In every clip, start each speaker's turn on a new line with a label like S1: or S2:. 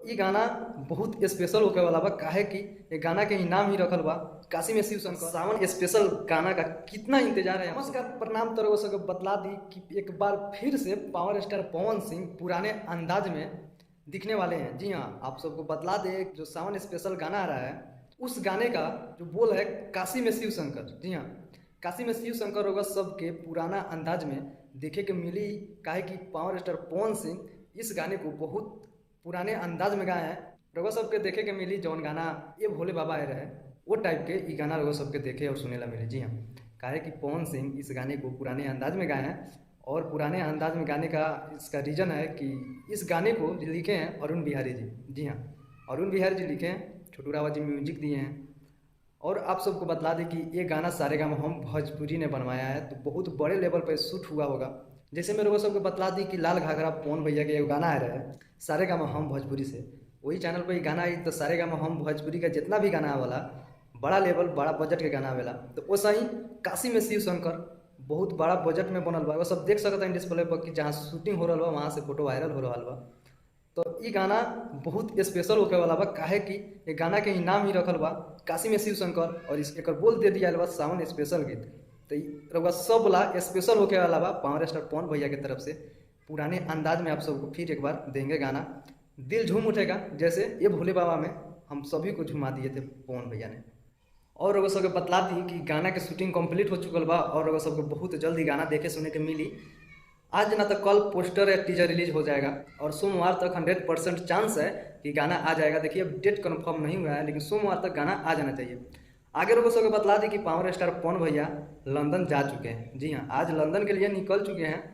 S1: ये गाना बहुत स्पेशल होके वाला बा। काहे कि ये गाना के नाम ही रखल बा काशी में शिव शंकर। सावन स्पेशल गाना का कितना इंतजार है। नमस्कार प्रणाम तरह से बतला दी कि एक बार फिर से पावर स्टार पवन सिंह पुराने अंदाज में दिखने वाले हैं। जी हाँ, आप सबको बतला दे जो सावन स्पेशल गाना आ रहा है उस गाने का जो बोल है काशी में शिव शंकर। जी हाँ, काशी में शिव शंकर होगा सबके पुराना अंदाज में देखे के मिली। काहे कि पावर स्टार पवन सिंह इस गाने को बहुत पुराने अंदाज में गाए हैं। रघुआ सबके देखे के मिली जौन गाना ये भोले बाबा आए रहे वो टाइप के ये गाना रघुआ सबके देखे और सुने ला मिले। जी हाँ, काहे कि पवन सिंह इस गाने को पुराने अंदाज में गाए हैं और पुराने अंदाज में गाने का इसका रीज़न है कि इस गाने को लिखे हैं अरुण बिहारी जी। जी हाँ, अरुण बिहारी जी लिखे हैं, छोटू रावत जी म्यूजिक दिए हैं। और आप सबको बतला दें कि ये गाना सारेगामा हम भोजपुरी ने बनवाया है, तो बहुत बड़े लेवल पर शूट हुआ होगा। जैसे मेरे को सबको बतला दी कि लाल घाघरा पवन भैया के एक गाना आ रहा है सारेगामा हम भोजपुरी से, वही चैनल पर गाना आई। तो सारेगामा हम भोजपुरी का जितना भी गाना वाला बड़ा लेवल बड़ा बजट के गाना आवेला, तो वैसा ही काशी में शिव शंकर बहुत बड़ा बजट में बनल बा। वो सब देख सकते हैं डिस्प्ले पर कि जहाँ शूटिंग हो रहा बा वहाँ से फोटो वायरल हो रहा बा। तो ये गाना बहुत स्पेशल होके वाला बा। काहे कि ये गाना के नाम ही रखल बा काशी में शिव शंकर और इस एक बोल दे दिया बा सावन स्पेशल गीत। तो रउआ सब बोला स्पेशल होके वाला बा पावर स्टार पवन भैया की तरफ से पुराने अंदाज में आप सबको फिर एक बार देंगे गाना। दिल झूम उठेगा जैसे ये भोले बाबा में हम सभी को झुमा दिए थे पवन भैया ने। और रउआ सबके बतला दी कि गाना के शूटिंग कंप्लीट हो चुकल बा और रउआ सबको बहुत जल्दी गाना देखे सुने के मिली। आज ना तो कल पोस्टर या टीजर रिलीज हो जाएगा और सोमवार तक 100% चांस है कि गाना आ जाएगा। देखिए अब डेट कंफर्म नहीं हुआ है, लेकिन सोमवार तक गाना आ जाना चाहिए। आगे लोगों सबको बतला दी कि पावर स्टार पवन भैया लंदन जा चुके हैं। जी हाँ, आज लंदन के लिए निकल चुके हैं।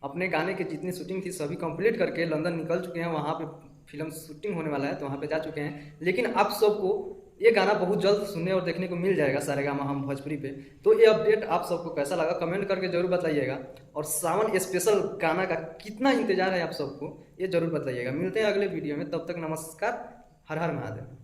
S1: अपने गाने की जितनी शूटिंग थी सभी कंप्लीट करके लंदन निकल चुके हैं। वहाँ पे फिल्म शूटिंग होने वाला है तो वहाँ पे जा चुके हैं। लेकिन आप सबको ये गाना बहुत जल्द सुनने और देखने को मिल जाएगा सारेगामा हम भोजपुरी पे। तो ये अपडेट आप सबको कैसा लगा कमेंट करके जरूर बताइएगा। और सावन स्पेशल गाना का कितना इंतजार है आप सबको ये जरूर बताइएगा। मिलते हैं अगले वीडियो में, तब तक नमस्कार, हर हर महादेव।